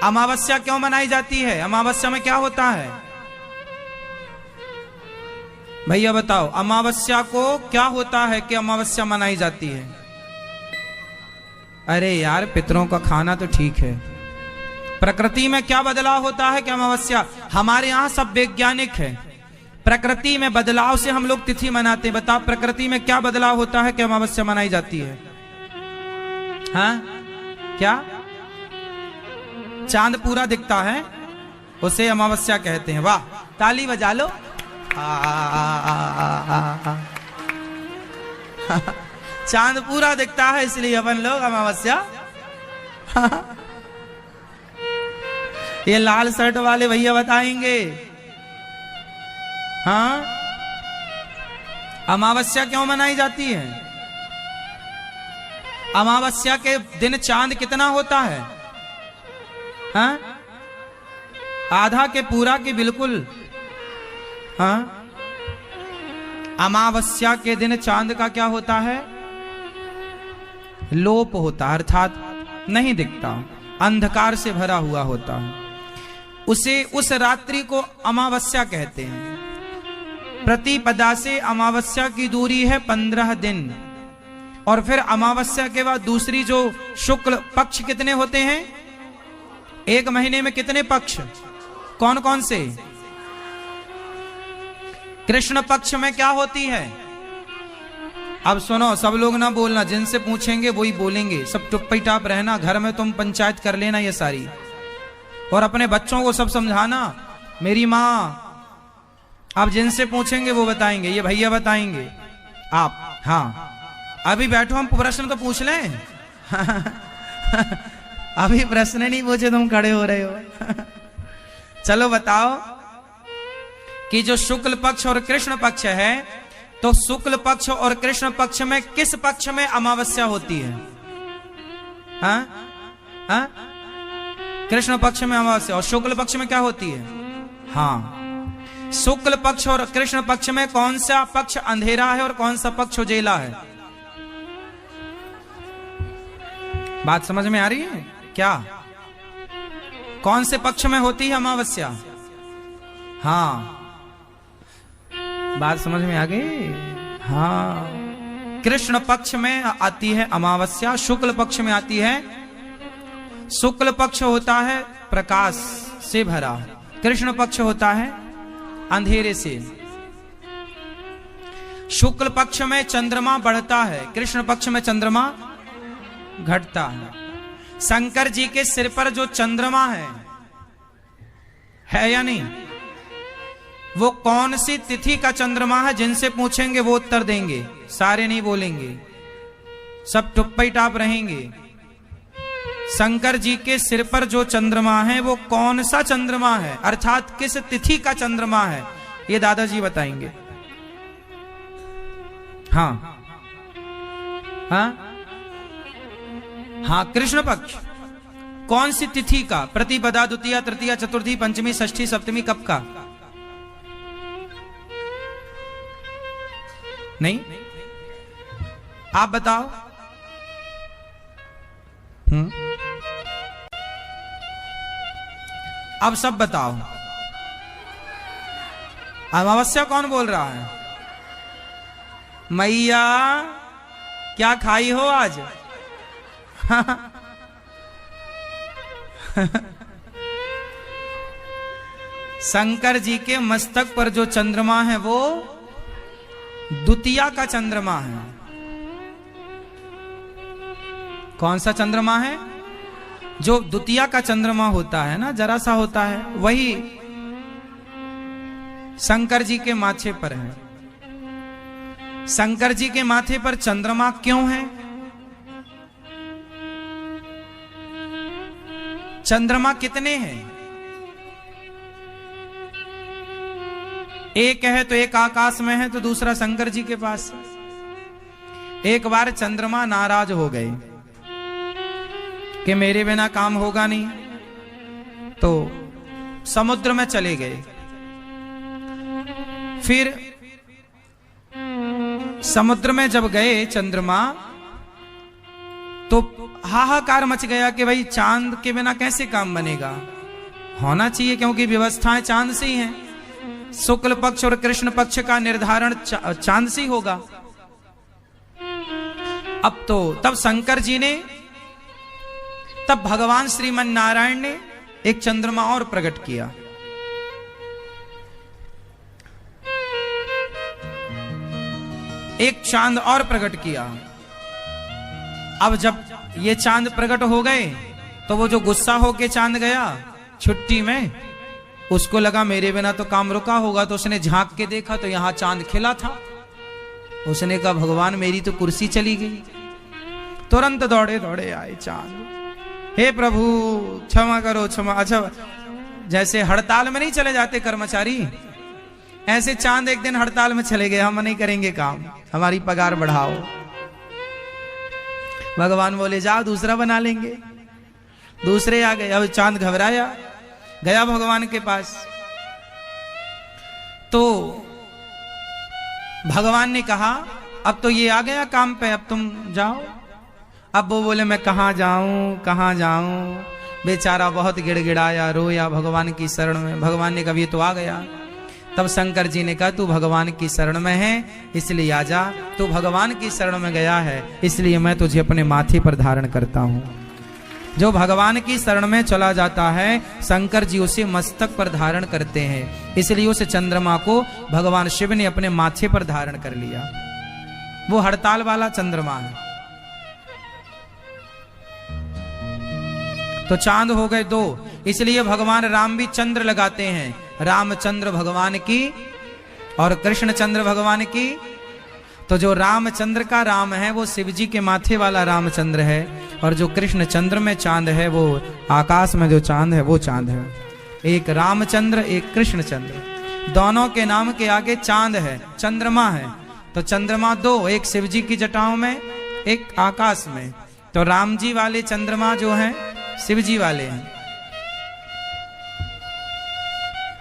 अमावस्या क्यों मनाई जाती है? अमावस्या में क्या होता है भैया बताओ? अमावस्या को क्या होता है कि अमावस्या मनाई जाती है? अरे यार, पितरों का खाना तो ठीक है। प्रकृति में क्या बदलाव होता है कि अमावस्या? हमारे यहाँ सब वैज्ञानिक है। प्रकृति में बदलाव से हम लोग तिथि मनाते हैं। बताओ प्रकृति में क्या बदलाव होता है कि अमावस्या मनाई जाती है? हाँ, क्या? चांद पूरा दिखता है, उसे अमावस्या कहते हैं। वाह, ताली बजा लो। चांद पूरा दिखता है इसलिए अपन लोग अमावस्या। ये लाल शर्ट वाले भैया बताएंगे। हाँ, अमावस्या क्यों मनाई जाती है? अमावस्या के दिन चांद कितना होता है? हाँ, आधा के पूरा की बिल्कुल। हाँ, अमावस्या के दिन चांद का क्या होता है? लोप होता है, अर्थात नहीं दिखता, अंधकार से भरा हुआ होता है। उसे उस रात्रि को अमावस्या कहते हैं। प्रतिपदा से अमावस्या की दूरी है 15 दिन। और फिर अमावस्या के बाद दूसरी जो शुक्ल पक्ष कितने होते हैं? एक महीने में कितने पक्ष? कौन कौन से? कृष्ण पक्ष में क्या होती है? अब सुनो, सब लोग ना बोलना, जिनसे पूछेंगे वही बोलेंगे। सब चुप्पी टाप रहना, घर में तुम पंचायत कर लेना ये सारी, और अपने बच्चों को सब समझाना। मेरी माँ, आप जिनसे पूछेंगे वो बताएंगे, ये भैया बताएंगे। आप हाँ, अभी बैठो, हम प्रश्न तो पूछ लें। अभी प्रश्न नहीं पूछे, तुम खड़े हो रहे हो। चलो बताओ कि जो शुक्ल पक्ष और कृष्ण पक्ष है, तो शुक्ल पक्ष और कृष्ण पक्ष में किस पक्ष में अमावस्या होती है? हाँ? हाँ? कृष्ण पक्ष में अमावस्या, और शुक्ल पक्ष में क्या होती है? हाँ, शुक्ल पक्ष और कृष्ण पक्ष में कौन सा पक्ष अंधेरा है और कौन सा पक्ष उजेला है? बात समझ में आ रही है क्या? कौन से पक्ष में होती है अमावस्या? हाँ, बात समझ में आ गई? हाँ, कृष्ण पक्ष में आती है अमावस्या, शुक्ल पक्ष में आती है। शुक्ल पक्ष होता है प्रकाश से भरा, कृष्ण पक्ष होता है अंधेरे से। शुक्ल पक्ष में चंद्रमा बढ़ता है, कृष्ण पक्ष में चंद्रमा घटता है। शंकर जी के सिर पर जो चंद्रमा है या नहीं? वो कौन सी तिथि का चंद्रमा है? जिनसे पूछेंगे वो उत्तर देंगे, सारे नहीं बोलेंगे, सब टुप्पी टाप रहेंगे। शंकर जी के सिर पर जो चंद्रमा है वो कौन सा चंद्रमा है, अर्थात किस तिथि का चंद्रमा है? ये दादाजी बताएंगे। हाँ हाँ हाँ, कृष्ण पक्ष कौन सी तिथि का? प्रतिपदा, द्वितीया, तृतीया, चतुर्थी, पंचमी, षष्ठी, सप्तमी, कब का? नहीं, आप बताओ। अब सब बताओ, अमावस्या कौन बोल रहा है? मैया क्या खाई हो आज? शंकर जी के मस्तक पर जो चंद्रमा है वो द्वितीया का चंद्रमा है। कौन सा चंद्रमा है? जो द्वितीया का चंद्रमा होता है ना, जरा सा होता है, वही शंकर जी के माथे पर है। शंकर जी के माथे पर चंद्रमा क्यों है? चंद्रमा कितने हैं? एक है तो एक आकाश में है, तो दूसरा शंकर जी के पास। एक बार चंद्रमा नाराज हो गए कि मेरे बिना काम होगा नहीं, तो समुद्र में चले गए। फिर समुद्र में जब गए चंद्रमा, तो हाहाकार मच गया कि भाई चांद के बिना कैसे काम बनेगा, होना चाहिए क्योंकि व्यवस्थाएं चांद से ही हैं। शुक्ल पक्ष और कृष्ण पक्ष का निर्धारण चांद से ही होगा। अब तो तब शंकर जी ने, तब भगवान श्रीमन नारायण ने एक चंद्रमा और प्रकट किया। एक चांद और प्रकट किया। अब जब ये चांद प्रकट हो गए तो वो जो गुस्सा होके चांद गया छुट्टी में, उसको लगा मेरे बिना तो काम रुका होगा, तो उसने झांक के देखा तो यहां चांद खिला था। उसने कहा भगवान मेरी तो कुर्सी चली गई। तुरंत दौड़े दौड़े आए चांद, हे प्रभु क्षमा करो क्षमा। अच्छा, जैसे हड़ताल में नहीं चले जाते कर्मचारी, ऐसे चांद एक दिन हड़ताल में चले गए, हम नहीं करेंगे काम, हमारी पगार बढ़ाओ। भगवान बोले जाओ दूसरा बना लेंगे। दूसरे आ गए। अब चांद घबराया, गया भगवान के पास। तो भगवान ने कहा अब तो ये आ गया काम पे, अब तुम जाओ। अब वो बोले मैं कहां जाऊं कहां जाऊं, बेचारा बहुत गिड़गिड़ाया, रोया भगवान की शरण में। भगवान ने कहा ये तो आ गया। तब शंकर जी ने कहा तू भगवान की शरण में है इसलिए आ जा, तू भगवान की शरण में गया है इसलिए मैं तुझे अपने माथे पर धारण करता हूं। जो भगवान की शरण में चला जाता है शंकर जी उसे मस्तक पर धारण करते हैं, इसलिए उस चंद्रमा को भगवान शिव ने अपने माथे पर धारण कर लिया। वो हड़ताल वाला चंद्रमा है। तो चांद हो गए दो, इसलिए भगवान राम भी चंद्र लगाते हैं। रामचंद्र भगवान की और कृष्ण चंद्र भगवान की। तो जो रामचंद्र का राम है वो शिव जी के माथे वाला रामचंद्र है, और जो कृष्ण चंद्र में चांद है वो आकाश में जो चांद है वो चांद है। एक रामचंद्र एक कृष्ण चंद्र, दोनों के नाम के आगे चांद है, चंद्रमा है। तो चंद्रमा दो, एक शिव जी की जटाओं में एक आकाश में। तो राम जी वाले चंद्रमा जो हैं शिव जी वाले हैं,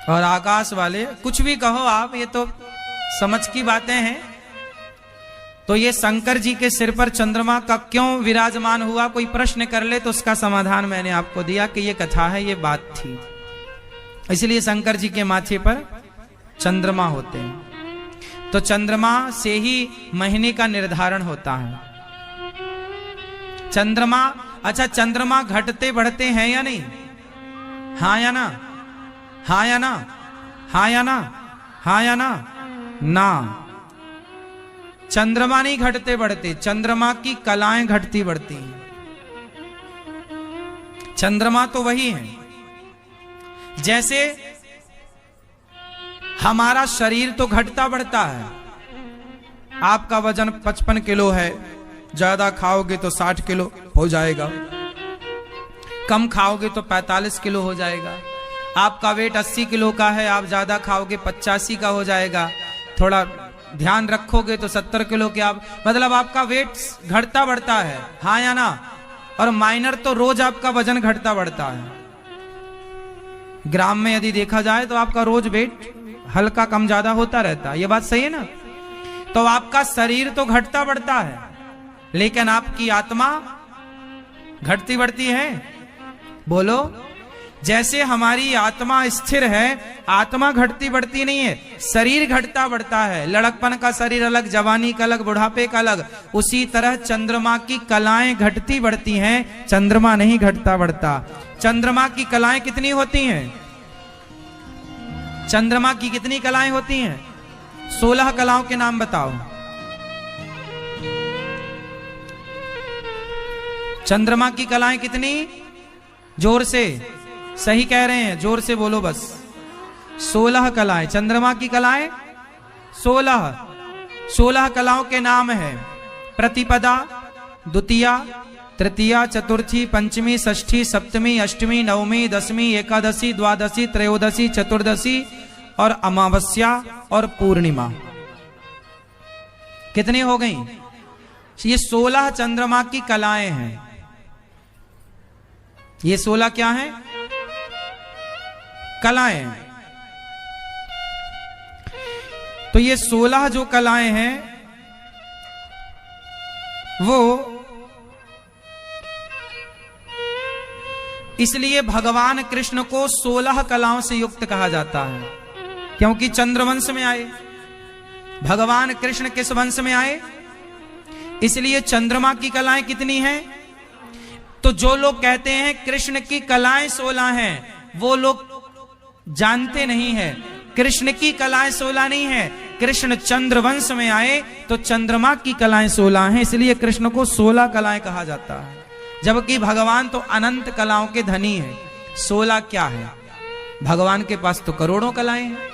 और आकाश वाले कुछ भी कहो आप, ये तो समझ की बातें हैं। तो ये शंकर जी के सिर पर चंद्रमा का क्यों विराजमान हुआ, कोई प्रश्न कर ले तो उसका समाधान मैंने आपको दिया कि ये कथा है, ये बात थी, इसलिए शंकर जी के माथे पर चंद्रमा होते हैं। तो चंद्रमा से ही महीने का निर्धारण होता है। चंद्रमा, अच्छा चंद्रमा घटते बढ़ते हैं या नहीं, हाँ या ना, हाँ या ना, हाँ या ना, हाँ या ना, ना। चंद्रमा नहीं घटते बढ़ते, चंद्रमा की कलाएं घटती बढ़ती हैं। चंद्रमा तो वही है, जैसे हमारा शरीर तो घटता बढ़ता है। आपका वजन 55 किलो है, ज्यादा खाओगे तो 60 किलो हो जाएगा, कम खाओगे तो 45 किलो हो जाएगा। आपका वेट 80 किलो का है, आप ज्यादा खाओगे 85 का हो जाएगा, थोड़ा ध्यान रखोगे तो 70 किलो के आप, मतलब आपका वेट घटता बढ़ता है, हाँ या ना। और माइनर तो रोज आपका वजन घटता बढ़ता है। ग्राम में यदि देखा जाए तो आपका रोज वेट हल्का कम ज्यादा होता रहता है, ये बात सही है ना। तो आपका शरीर तो घटता बढ़ता है, लेकिन आपकी आत्मा घटती बढ़ती है। बोलो, जैसे हमारी आत्मा स्थिर है, आत्मा घटती बढ़ती नहीं है, शरीर घटता बढ़ता है। लड़कपन का शरीर अलग, जवानी का अलग, बुढ़ापे का अलग। उसी तरह चंद्रमा की कलाएं घटती बढ़ती हैं, चंद्रमा नहीं घटता बढ़ता। चंद्रमा की कलाएं कितनी होती हैं? चंद्रमा की कितनी कलाएं होती हैं? 16 कलाओं के नाम बताओ। चंद्रमा की कलाएं कितनी? जोर से, सही कह रहे हैं, जोर से बोलो बस। 16 कलाएं, चंद्रमा की कलाएं 16 कलाओं के नाम है। प्रतिपदा, द्वितीया, तृतीया, चतुर्थी, पंचमी, षष्ठी, सप्तमी, अष्टमी, नवमी, दसवीं, एकादशी, द्वादशी, त्रयोदशी, चतुर्दशी और अमावस्या और पूर्णिमा। कितनी हो गई? ये 16 चंद्रमा की कलाएं हैं। ये 16 क्या हैं? कलाएं। तो ये 16 जो कलाएं हैं वो इसलिए भगवान कृष्ण को 16 कलाओं से युक्त कहा जाता है, क्योंकि चंद्रवंश में आए। भगवान कृष्ण किस वंश में आए? इसलिए चंद्रमा की कलाएं कितनी हैं? तो जो लोग कहते हैं कृष्ण की कलाएं 16 हैं, वो लोग जानते नहीं है कृष्ण की कलाएं 16 नहीं है। कृष्ण चंद्रवंश में आए तो चंद्रमा की कलाएं 16 हैं, इसलिए कृष्ण को 16 कलाएं कहा जाता है। जबकि भगवान तो अनंत कलाओं के धनी है। 16 क्या है? भगवान के पास तो करोड़ों कलाएं हैं।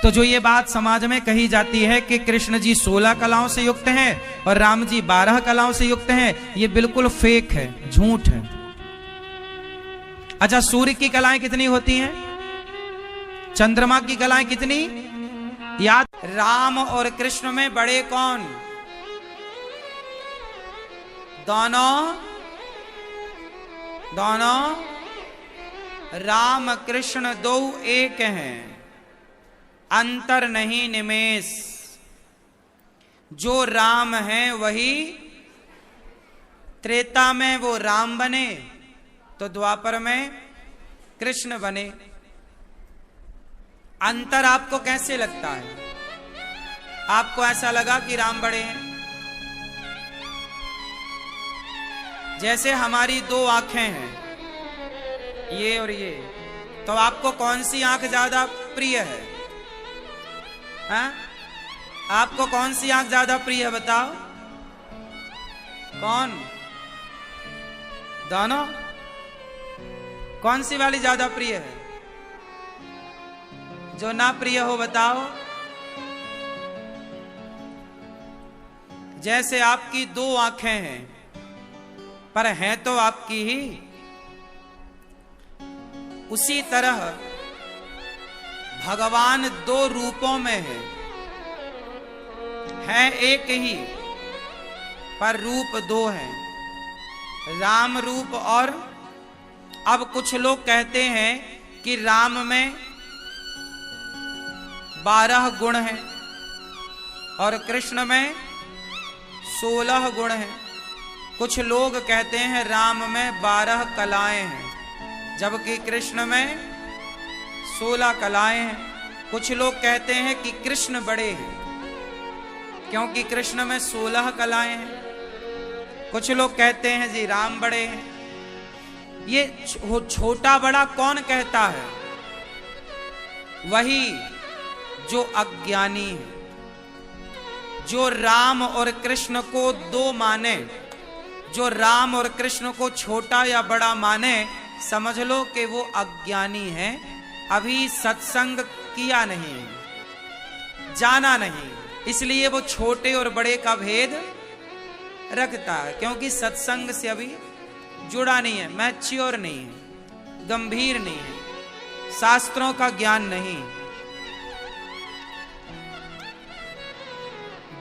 तो जो ये बात समाज में कही जाती है कि कृष्ण जी 16 कलाओं से युक्त हैं और राम जी 12 कलाओं से युक्त हैं, ये बिल्कुल फेक है, झूठ है। अच्छा, सूर्य की कलाएं कितनी होती हैं? चंद्रमा की कलाएं कितनी? याद, राम और कृष्ण में बड़े कौन? दोनों राम कृष्ण दो एक हैं, अंतर नहीं निमेष। जो राम है वही त्रेता में वो राम बने तो द्वापर में कृष्ण बने। अंतर आपको कैसे लगता है? आपको ऐसा लगा कि राम बड़े हैं? जैसे हमारी 2 आंखें हैं, ये और ये, तो आपको कौन सी आंख ज्यादा प्रिय है? हाँ? आपको कौन सी आंख ज्यादा प्रिय है, बताओ? कौन? दोनों? कौन सी वाली ज्यादा प्रिय है? जो ना प्रिय हो बताओ। जैसे आपकी 2 आंखें हैं, पर हैं तो आपकी ही, उसी तरह भगवान 2 रूपों में है एक ही, पर रूप 2 हैं, राम रूप। और अब कुछ लोग कहते हैं कि राम में 12 गुण हैं और कृष्ण में 16 गुण हैं। कुछ लोग कहते हैं राम में 12 कलाएं हैं, जबकि कृष्ण में 16 कलाएं हैं। कुछ लोग कहते हैं कि कृष्ण बड़े हैं, क्योंकि कृष्ण में 16 कलाएं हैं। कुछ लोग कहते हैं जी राम बड़े हैं। ये छोटा बड़ा कौन कहता है? वही जो अज्ञानी है, जो राम और कृष्ण को 2 माने, जो राम और कृष्ण को छोटा या बड़ा माने, समझ लो कि वो अज्ञानी है, अभी सत्संग किया नहीं, जाना नहीं, इसलिए वो छोटे और बड़े का भेद रखता है, क्योंकि सत्संग से अभी जुड़ा नहीं है, मैच्योर नहीं है, गंभीर नहीं है, शास्त्रों का ज्ञान नहीं।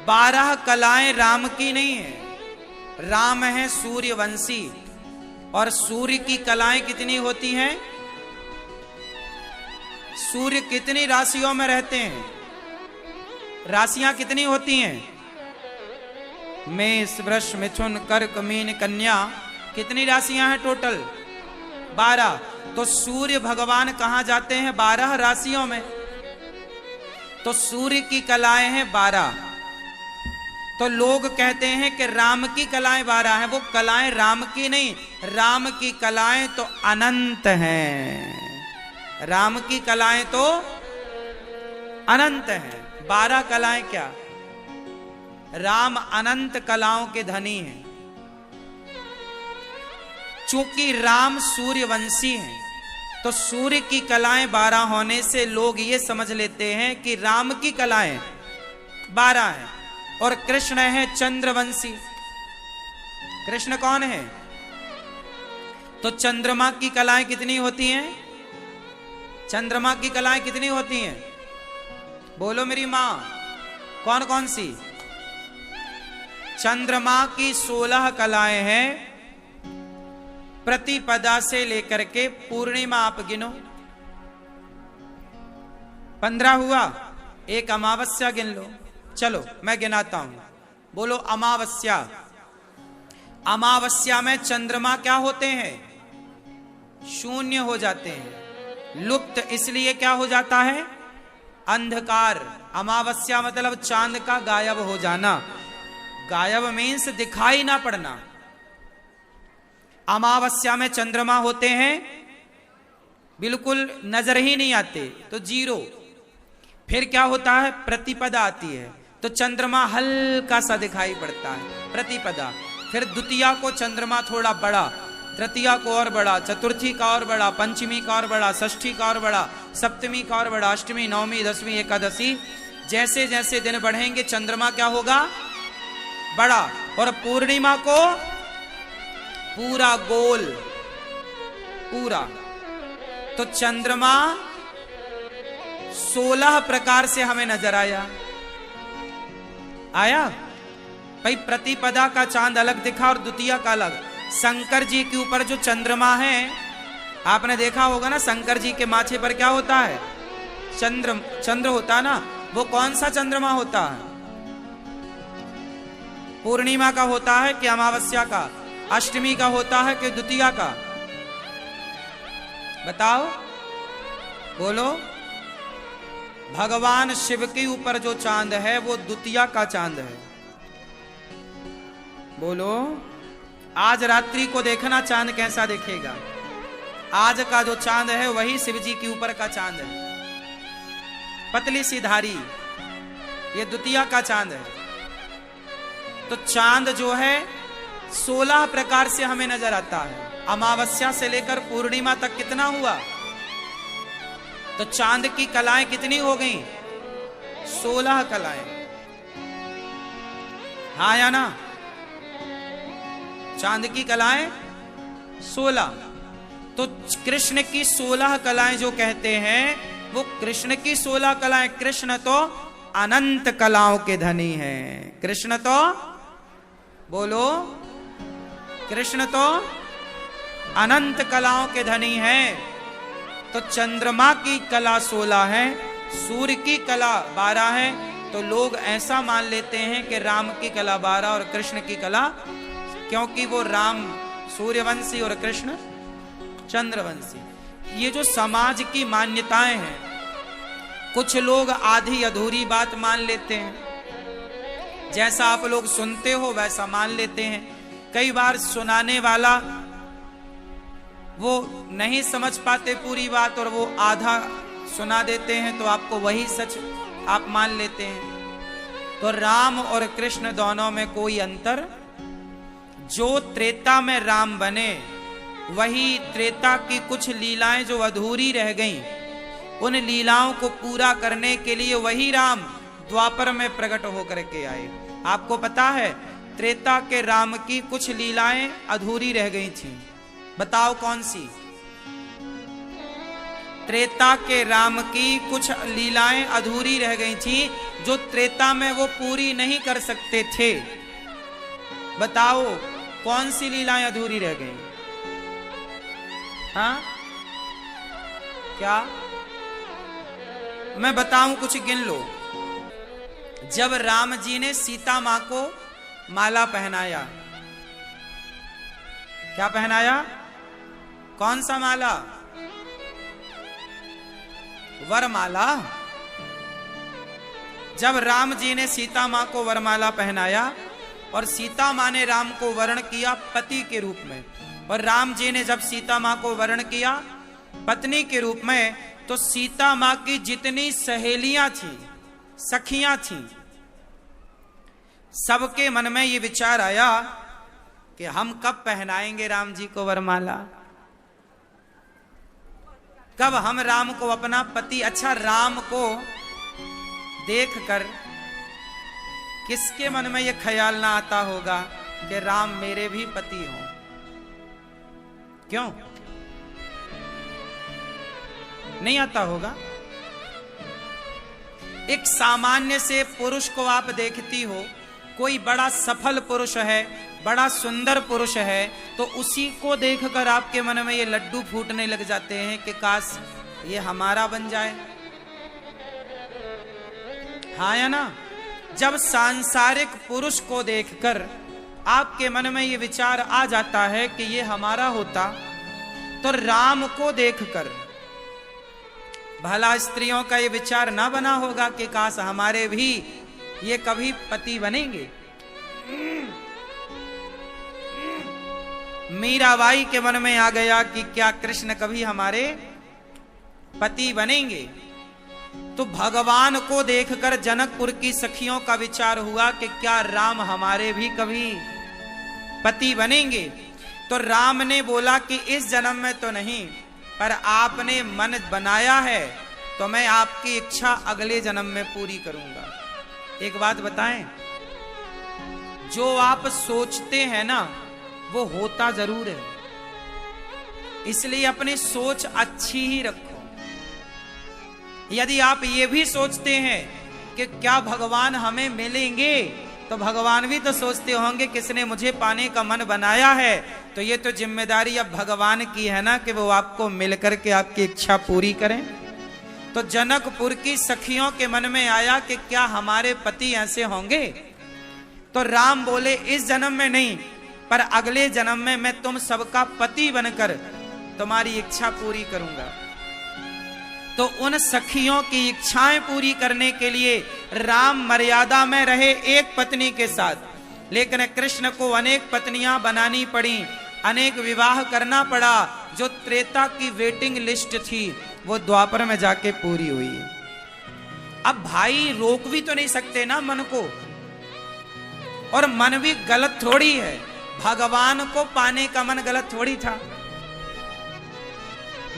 12 कलाएं राम की नहीं है। राम है सूर्यवंशी, और सूर्य की कलाएं कितनी होती हैं? सूर्य कितनी राशियों में रहते हैं? राशियां कितनी होती हैं? मेष, वृष, मिथुन, कर्क, मीन, कन्या, कितनी राशियां हैं टोटल? 12। तो सूर्य भगवान कहां जाते हैं? 12 राशियों में। तो सूर्य की कलाएं हैं 12। तो लोग कहते हैं कि राम की कलाएं 12 हैं। वो कलाएं राम की नहीं, राम की कलाएं तो अनंत हैं। राम की कलाएं तो अनंत हैं। 12 कलाएं क्या? राम अनंत कलाओं के धनी हैं। चूंकि राम सूर्यवंशी हैं, तो सूर्य की कलाएं 12 होने से लोग ये समझ लेते हैं कि राम की कलाएं 12 हैं, और कृष्ण है चंद्रवंशी। कृष्ण कौन है? तो चंद्रमा की कलाएं कितनी होती हैं? चंद्रमा की कलाएं कितनी होती हैं? बोलो मेरी मां, कौन कौन सी? चंद्रमा की 16 कलाएं हैं, प्रतिपदा से लेकर के पूर्णिमा आप गिनो। 15 हुआ, एक अमावस्या गिन लो। चलो मैं गिनाता हूं, बोलो अमावस्या। अमावस्या में चंद्रमा क्या होते हैं? शून्य हो जाते हैं। लुप्त इसलिए क्या हो जाता है? अंधकार। अमावस्या मतलब चांद का गायब हो जाना। गायब मीन्स दिखाई ना पड़ना। अमावस्या में चंद्रमा होते हैं, बिल्कुल नजर ही नहीं आते, तो जीरो। फिर क्या होता है? प्रतिपदा आती है तो चंद्रमा हल्का सा दिखाई पड़ता है, प्रतिपदा। फिर द्वितीया को चंद्रमा थोड़ा बड़ा, तृतीया को और बड़ा, चतुर्थी का और बड़ा, पंचमी का और बड़ा, षष्ठी का और बड़ा, सप्तमी का और बड़ा, अष्टमी, नवमी, दसवीं, एकादशी। जैसे जैसे दिन बढ़ेंगे चंद्रमा क्या होगा? बड़ा। और पूर्णिमा को पूरा गोल, पूरा। तो चंद्रमा 16 प्रकार से हमें नजर आया भाई। प्रतिपदा का चांद अलग दिखा और द्वितीया का अलग। शंकर जी के ऊपर जो चंद्रमा है, आपने देखा होगा ना, शंकर जी के माथे पर क्या होता है? चंद्र होता ना। वो कौन सा चंद्रमा होता है? पूर्णिमा का होता है कि अमावस्या का? अष्टमी का होता है कि द्वितीया का? बताओ, बोलो। भगवान शिव के ऊपर जो चांद है वो द्वितीया का चांद है। बोलो। आज रात्रि को देखना चांद कैसा दिखेगा। आज का जो चांद है वही शिव जी के ऊपर का चांद है, पतली सी धारी, ये द्वितीया का चांद है। तो चांद जो है 16 प्रकार से हमें नजर आता है। अमावस्या से लेकर पूर्णिमा तक कितना हुआ? तो चांद की कलाएं कितनी हो गई? 16 कलाएं। हाँ या ना? चांद की कलाएं 16। तो कृष्ण की 16 कलाएं जो कहते हैं वो कृष्ण की 16 कलाएं। कृष्ण तो अनंत कलाओं के धनी हैं। कृष्ण तो, बोलो, कृष्ण तो अनंत कलाओं के धनी हैं। तो चंद्रमा की कला 16 है, सूर्य की कला 12 है। तो लोग ऐसा मान लेते हैं कि राम की कला 12 और कृष्ण की कला, क्योंकि वो राम सूर्यवंशी और कृष्ण चंद्रवंशी। ये जो समाज की मान्यताएं हैं, कुछ लोग आधी अधूरी बात मान लेते हैं। जैसा आप लोग सुनते हो वैसा मान लेते हैं। कई बार सुनाने वाला वो नहीं समझ पाते पूरी बात और वो आधा सुना देते हैं, तो आपको वही सच आप मान लेते हैं। तो राम और कृष्ण दोनों में कोई अंतर। जो त्रेता में राम बने, वही त्रेता की कुछ लीलाएं जो अधूरी रह गईं, उन लीलाओं को पूरा करने के लिए वही राम द्वापर में प्रकट होकर के आए। आपको पता है त्रेता के राम की कुछ लीलाएं अधूरी रह गई थी, बताओ कौन सी? त्रेता के राम की कुछ लीलाएं अधूरी रह गई थी, जो त्रेता में वो पूरी नहीं कर सकते थे। बताओ कौन सी लीलाएं अधूरी रह गई? हाँ, क्या मैं बताऊं? कुछ गिन लो। जब राम जी ने सीता मां को माला पहनाया, क्या पहनाया? कौन सा माला? वरमाला। जब राम जी ने सीता मां को वरमाला पहनाया और सीता मां ने राम को वर्ण किया पति के रूप में, और राम जी ने जब सीता मां को वर्ण किया पत्नी के रूप में, तो सीता मां की जितनी सहेलियां थी, सखियां थी, सबके मन में ये विचार आया कि हम कब पहनाएंगे राम जी को वरमाला, कब हम राम को अपना पति। अच्छा, राम को देखकर किसके मन में यह ख्याल ना आता होगा कि राम मेरे भी पति हों? क्यों नहीं आता होगा? एक सामान्य से पुरुष को आप देखती हो, कोई बड़ा सफल पुरुष है, बड़ा सुंदर पुरुष है, तो उसी को देखकर आपके मन में ये लड्डू फूटने लग जाते हैं कि काश ये हमारा बन जाए। हाँ या ना? जब सांसारिक पुरुष को देखकर आपके मन में ये विचार आ जाता है कि ये हमारा होता, तो राम को देखकर भला स्त्रियों का ये विचार ना बना होगा कि काश हमारे भी ये कभी पति बनेंगे। मीराबाई के मन में आ गया कि क्या कृष्ण कभी हमारे पति बनेंगे। तो भगवान को देखकर जनकपुर की सखियों का विचार हुआ कि क्या राम हमारे भी कभी पति बनेंगे। तो राम ने बोला कि इस जन्म में तो नहीं, पर आपने मन बनाया है तो मैं आपकी इच्छा अगले जन्म में पूरी करूंगा। एक बात बताएं, जो आप सोचते हैं ना वो होता जरूर है, इसलिए अपनी सोच अच्छी ही रखो। यदि आप ये भी सोचते हैं कि क्या भगवान हमें मिलेंगे, तो भगवान भी तो सोचते होंगे किसने मुझे पाने का मन बनाया है, तो ये तो जिम्मेदारी अब भगवान की है ना कि वो आपको मिलकर के आपकी इच्छा पूरी करें। तो जनकपुर की सखियों के मन में आया कि क्या हमारे पति ऐसे होंगे। तो राम बोले इस जन्म में नहीं, पर अगले जन्म में मैं तुम सबका पति बनकर तुम्हारी इच्छा पूरी करूंगा। तो उन सखियों की इच्छाएं पूरी करने के लिए राम मर्यादा में रहे एक पत्नी के साथ, लेकिन कृष्ण को अनेक पत्नियां बनानी पड़ी, अनेक विवाह करना पड़ा। जो त्रेता की वेटिंग लिस्ट थी वो द्वापर में जाके पूरी हुई। अब भाई रोक भी तो नहीं सकते ना मन को, और मन भी गलत थोड़ी है, भगवान को पाने का मन गलत थोड़ी था।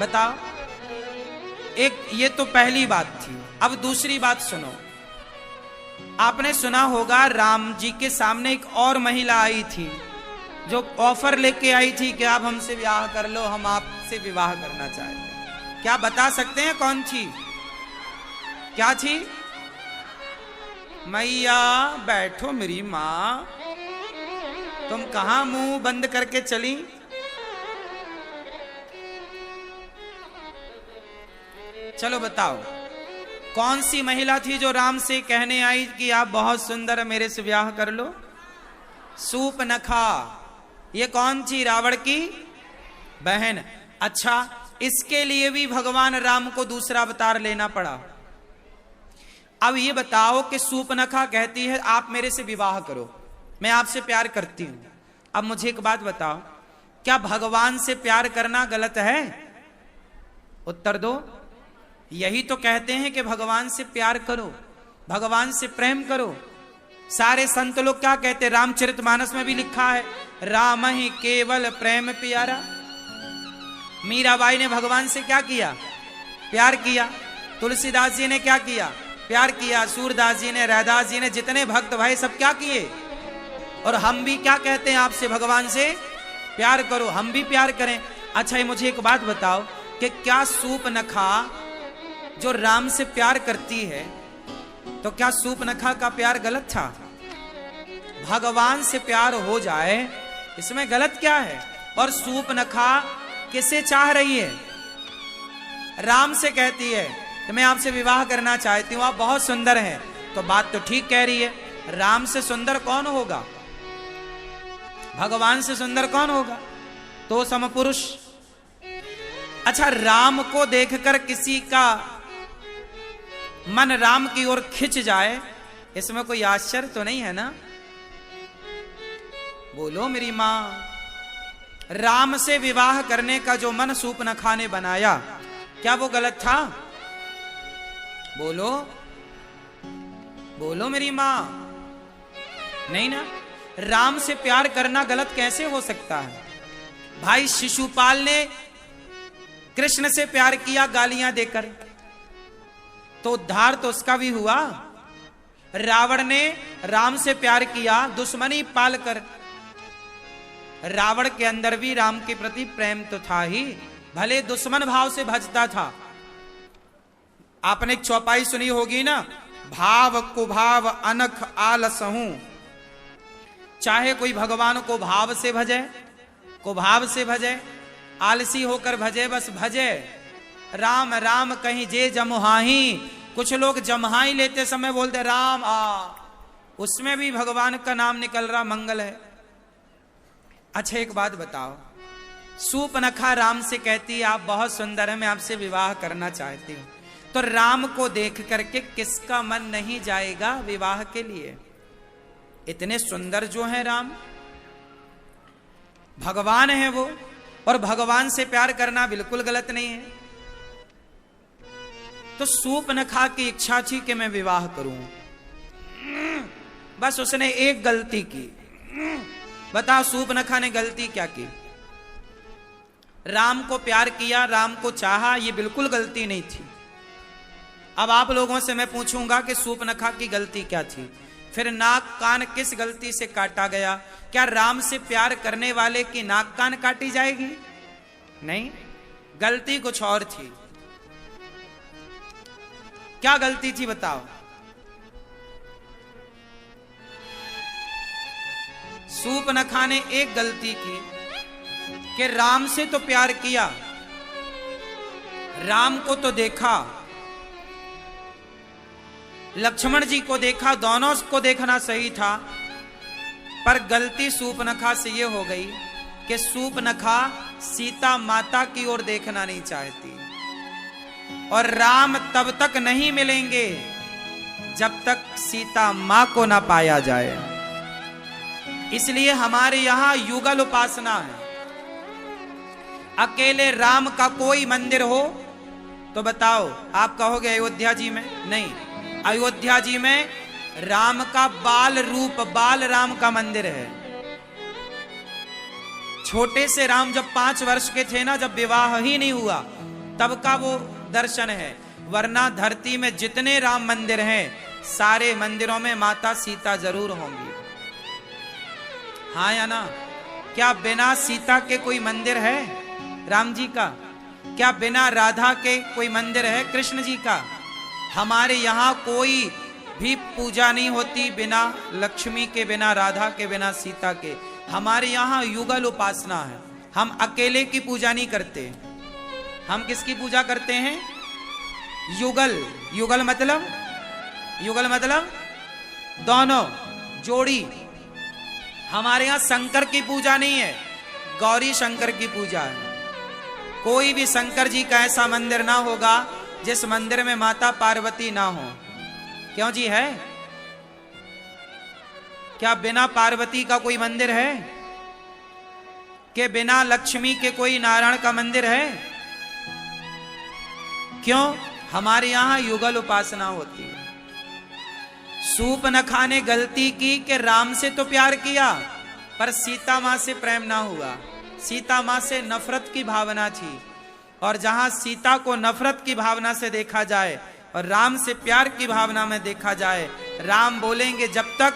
बताओ, एक ये तो पहली बात थी। अब दूसरी बात सुनो। आपने सुना होगा राम जी के सामने एक और महिला आई थी जो ऑफर लेके आई थी कि आप हमसे विवाह कर लो, हम आपसे विवाह करना चाहते हैं। क्या बता सकते हैं कौन थी? क्या थी? मैया बैठो मेरी मां, तुम कहां मुंह बंद करके चली? चलो बताओ, कौन सी महिला थी जो राम से कहने आई कि आप बहुत सुंदर, मेरे से विवाह कर लो? सूपनखा। ये कौन थी? रावण की बहन। अच्छा, इसके लिए भी भगवान राम को दूसरा अवतार लेना पड़ा। अब ये बताओ कि सूपनखा कहती है आप मेरे से विवाह करो, मैं आपसे प्यार करती हूं। अब मुझे एक बात बताओ, क्या भगवान से प्यार करना गलत है? उत्तर दो। यही तो कहते हैं कि भगवान से प्यार करो, भगवान से प्रेम करो। सारे संत लोग क्या कहते हैं? रामचरितमानस में भी लिखा है, राम ही केवल प्रेम प्यारा। मीराबाई ने भगवान से क्या किया? प्यार किया। तुलसीदास जी ने क्या किया? प्यार किया। सूरदास जी ने, रैदास जी ने, जितने भक्त भाई सब क्या किए। और हम भी क्या कहते हैं आपसे? भगवान से प्यार करो, हम भी प्यार करें। अच्छा, ये मुझे एक बात बताओ कि क्या सूपनखा जो राम से प्यार करती है, तो क्या सूपनखा का प्यार गलत था? भगवान से प्यार हो जाए इसमें गलत क्या है? और सूपनखा किसे चाह रही है? राम से कहती है कि मैं आपसे विवाह करना चाहती हूं, आप बहुत सुंदर हैं। तो बात तो ठीक कह रही है, राम से सुंदर कौन होगा? भगवान से सुंदर कौन होगा? तो समपुरुष। अच्छा, राम को देखकर किसी का मन राम की ओर खिंच जाए, इसमें कोई आश्चर्य तो नहीं है ना? बोलो मेरी मां। राम से विवाह करने का जो मन सूपनखा ने बनाया, क्या वो गलत था? बोलो बोलो मेरी मां। नहीं ना। राम से प्यार करना गलत कैसे हो सकता है? भाई शिशुपाल ने कृष्ण से प्यार किया गालियां देकर, तो उद्धार तो उसका भी हुआ। रावण ने राम से प्यार किया दुश्मनी पालकर। रावण के अंदर भी राम के प्रति प्रेम तो था ही, भले दुश्मन भाव से भजता था। आपने एक चौपाई सुनी होगी ना, भाव कुभाव अनख आलसहूं। चाहे कोई भगवान को भाव से भजे, कुभाव से भजे, आलसी होकर भजे, बस भजे। राम राम कहीं जे जमुहाही। कुछ लोग जमहाई लेते समय बोलते राम आ, उसमें भी भगवान का नाम निकल रहा, मंगल है। अच्छा, एक बात बताओ, सूपनखा राम से कहती, आप बहुत सुंदर हैं, मैं आपसे विवाह करना चाहती हूं। तो राम को देख करके किसका मन नहीं जाएगा विवाह के लिए? इतने सुंदर जो हैं राम, भगवान है वो, और भगवान से प्यार करना बिल्कुल गलत नहीं है। तो सूपनखा की इच्छा थी कि मैं विवाह करूं, बस उसने एक गलती की। बताओ सूपनखा ने गलती क्या की? राम को प्यार किया, राम को चाहा, ये बिल्कुल गलती नहीं थी। अब आप लोगों से मैं पूछूंगा कि सूपनखा की गलती क्या थी? फिर नाक कान किस गलती से काटा गया? क्या राम से प्यार करने वाले की नाक कान काटी जाएगी? नहीं, गलती कुछ और थी। क्या गलती थी बताओ? सूपनखा ने एक गलती की कि राम से तो प्यार किया, राम को तो देखा, लक्ष्मण जी को देखा, दोनों को देखना सही था, पर गलती सूपनखा से यह हो गई कि सूपनखा सीता माता की ओर देखना नहीं चाहती, और राम तब तक नहीं मिलेंगे जब तक सीता मां को ना पाया जाए। इसलिए हमारे यहां युगल उपासना है। अकेले राम का कोई मंदिर हो तो बताओ, आप कहोगे अयोध्या जी में? नहीं, अयोध्या जी में राम का बाल रूप, बाल राम का मंदिर है। छोटे से राम जब 5 वर्ष के थे ना, जब विवाह ही नहीं हुआ, तब का वो दर्शन है। वरना धरती में जितने राम मंदिर हैं, सारे मंदिरों में माता सीता जरूर होंगी। हाँ या ना? क्या बिना सीता के कोई मंदिर है राम जी का? क्या बिना राधा के कोई मंदिर है कृष्ण जी का? हमारे यहाँ कोई भी पूजा नहीं होती बिना लक्ष्मी के, बिना राधा के, बिना सीता के। हमारे यहाँ युगल उपासना है। हम अकेले की पूजा नहीं करते। हम किसकी पूजा करते हैं? युगल। युगल मतलब, युगल मतलब दोनों, जोड़ी। हमारे यहां शंकर की पूजा नहीं है, गौरी शंकर की पूजा है। कोई भी शंकर जी का ऐसा मंदिर ना होगा जिस मंदिर में माता पार्वती ना हो। क्यों जी है? क्या बिना पार्वती का कोई मंदिर है? कि बिना लक्ष्मी के कोई नारायण का मंदिर है? क्यों? हमारे यहां युगल उपासना होती है। सूपनखा ने गलती की कि राम से तो प्यार किया, पर सीता मां से प्रेम ना हुआ। सीता मां से नफरत की भावना थी, और जहां सीता को नफरत की भावना से देखा जाए और राम से प्यार की भावना में देखा जाए, राम बोलेंगे जब तक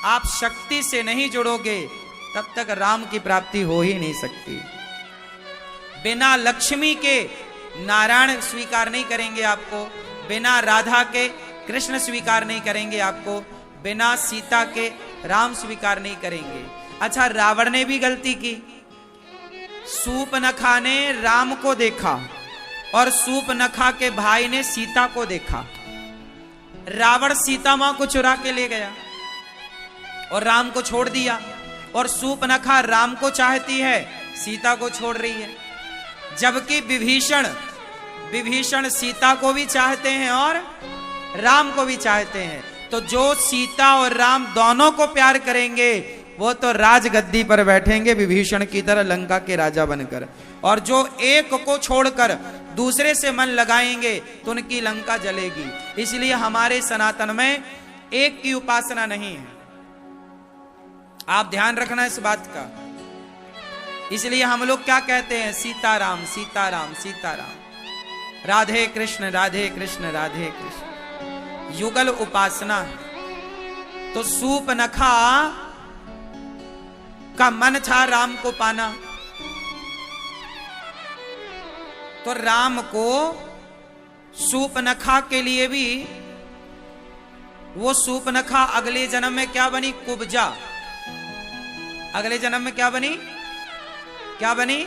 आप शक्ति से नहीं जुड़ोगे तब तक राम की प्राप्ति हो ही नहीं सकती। बिना लक्ष्मी के नारायण स्वीकार नहीं करेंगे आपको, बिना राधा के कृष्ण स्वीकार नहीं करेंगे आपको, बिना सीता के राम स्वीकार नहीं करेंगे। अच्छा, रावण ने भी गलती की। सूपनखा ने राम को देखा और सूपनखा के भाई ने सीता को देखा। रावण सीता मां को चुरा के ले गया और राम को छोड़ दिया, और सूपनखा राम को चाहती है, सीता को छोड़ रही है। जबकि विभीषण सीता को भी चाहते हैं और राम को भी चाहते हैं। तो जो सीता और राम दोनों को प्यार करेंगे वो तो राजगद्दी पर बैठेंगे विभीषण की तरह, लंका के राजा बनकर। और जो एक को छोड़कर दूसरे से मन लगाएंगे तो उनकी लंका जलेगी। इसलिए हमारे सनातन में एक की उपासना नहीं है। आप ध्यान रखना इस बात का। इसलिए हम लोग क्या कहते हैं? सीताराम सीताराम सीताराम, राधे कृष्ण राधे कृष्ण राधे कृष्ण। युगल उपासना है। तो सूपनखा का मन था राम को पाना, तो राम को सूपनखा के लिए भी वो सूपनखा अगले जन्म में क्या बनी? कुब्जा। अगले जन्म में क्या बनी? क्या बनी?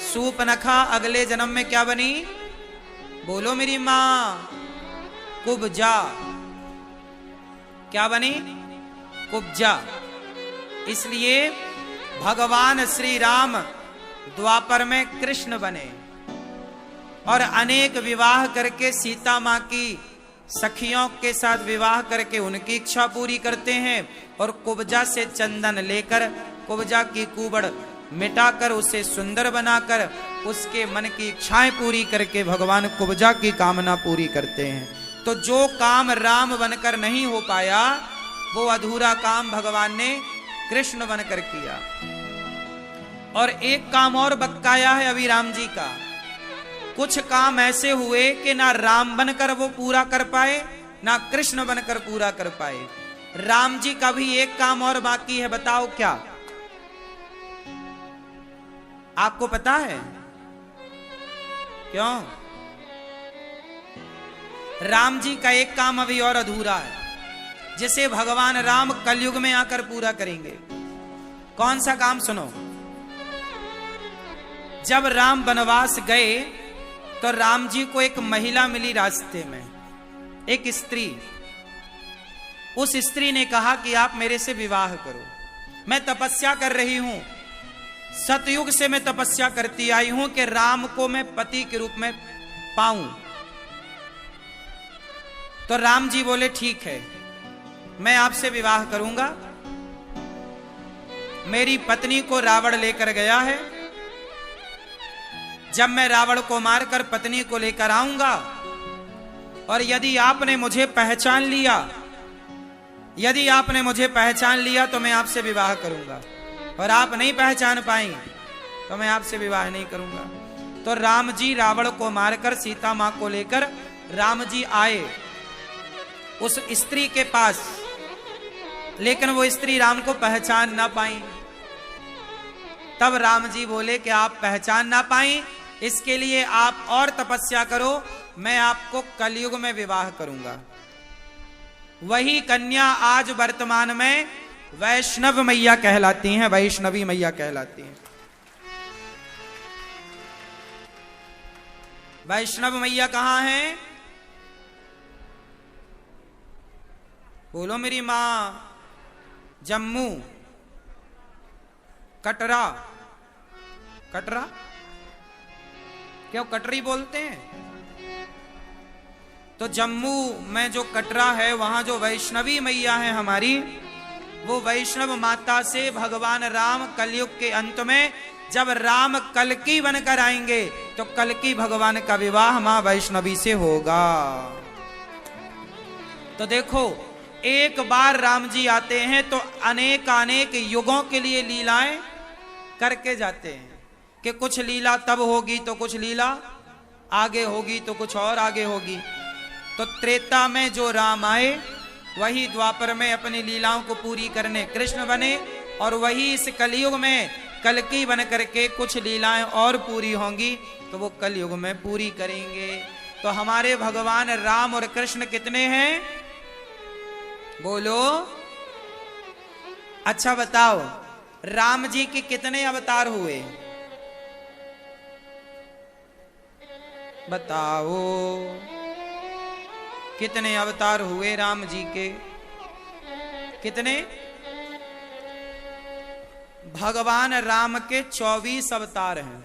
सूपनखा अगले जन्म में क्या बनी? बोलो मेरी मां। कुब्जा। क्या बनी? कुब्जा। इसलिए भगवान श्री राम द्वापर में कृष्ण बने और अनेक विवाह करके सीता मां की सखियों के साथ विवाह करके उनकी इच्छा पूरी करते हैं और कुब्जा से चंदन लेकर कुब्जा की कुबड़ मिटाकर उसे सुंदर बनाकर उसके मन की इच्छाएं पूरी करके भगवान कुब्जा की कामना पूरी करते हैं। तो जो काम राम बनकर नहीं हो पाया वो अधूरा काम भगवान ने कृष्ण बनकर किया। और एक काम और बकाया है अभी राम जी का। कुछ काम ऐसे हुए कि ना राम बनकर वो पूरा कर पाए ना कृष्ण बनकर पूरा कर पाए। राम जी का भी एक काम और बाकी है, बताओ क्या? आपको पता है क्यों? राम जी का एक काम अभी और अधूरा है जिसे भगवान राम कलयुग में आकर पूरा करेंगे। कौन सा काम? सुनो। जब राम वनवास गए तो राम जी को एक महिला मिली रास्ते में, एक स्त्री। उस स्त्री ने कहा कि आप मेरे से विवाह करो, मैं तपस्या कर रही हूं, सतयुग से मैं तपस्या करती आई हूं कि राम को मैं पति के रूप में पाऊं। तो राम जी बोले ठीक है, मैं आपसे विवाह करूंगा। मेरी पत्नी को रावण लेकर गया है, जब मैं रावण को मारकर पत्नी को लेकर आऊंगा और यदि आपने मुझे पहचान लिया, यदि आपने मुझे पहचान लिया तो मैं आपसे विवाह करूंगा, और आप नहीं पहचान पाएंगे तो मैं आपसे विवाह नहीं करूंगा। तो राम जी रावण को मारकर सीता मां को लेकर राम जी आए उस स्त्री के पास, लेकिन वो स्त्री राम को पहचान ना पाई। तब राम जी बोले कि आप पहचान ना पाई, इसके लिए आप और तपस्या करो, मैं आपको कलयुग में विवाह करूंगा। वही कन्या आज वर्तमान में वैष्णव मैया कहलाती हैं, वैष्णवी मैया कहलाती हैं। वैष्णव मैया कहां है? बोलो मेरी मां। जम्मू, कटरा, कटरा क्यों कटरी बोलते हैं? तो जम्मू में जो कटरा है वहां जो वैष्णवी मैया है हमारी, वो वैष्णव माता से भगवान राम कलयुग के अंत में जब राम कल्कि बनकर आएंगे तो कल्कि भगवान का विवाह मां वैष्णवी से होगा। तो देखो, एक बार राम जी आते हैं तो अनेक अनेक युगों के लिए लीलाएं करके जाते हैं कि कुछ लीला तब होगी तो कुछ लीला आगे होगी तो कुछ और आगे होगी। तो त्रेता में जो राम आए वही द्वापर में अपनी लीलाओं को पूरी करने कृष्ण बने, और वही इस कलयुग में कल्कि बन करके कुछ लीलाएं और पूरी होंगी तो वो कलयुग में पूरी करेंगे। तो हमारे भगवान राम और कृष्ण कितने हैं? बोलो। अच्छा बताओ, राम जी के कितने अवतार हुए? बताओ कितने अवतार हुए राम जी के? कितने? भगवान राम के 24 अवतार हैं।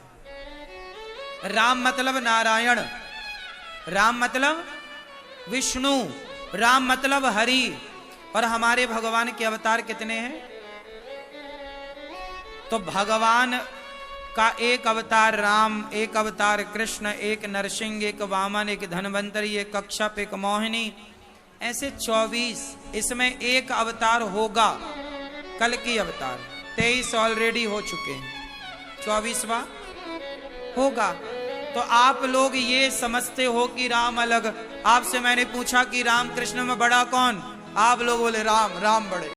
राम मतलब नारायण, राम मतलब विष्णु, राम मतलब हरि। और हमारे भगवान के अवतार कितने हैं? तो भगवान का एक अवतार राम, एक अवतार कृष्ण, एक नरसिंह, एक वामन, एक धन्वंतरी, एक कच्छप, एक मोहिनी, ऐसे 24। इसमें एक अवतार होगा कल्कि अवतार। 23 ऑलरेडी हो चुके हैं, 24वां होगा। तो आप लोग ये समझते हो कि राम अलग। आपसे मैंने पूछा कि राम कृष्ण में बड़ा कौन? आप लोग बोले राम, राम बड़े।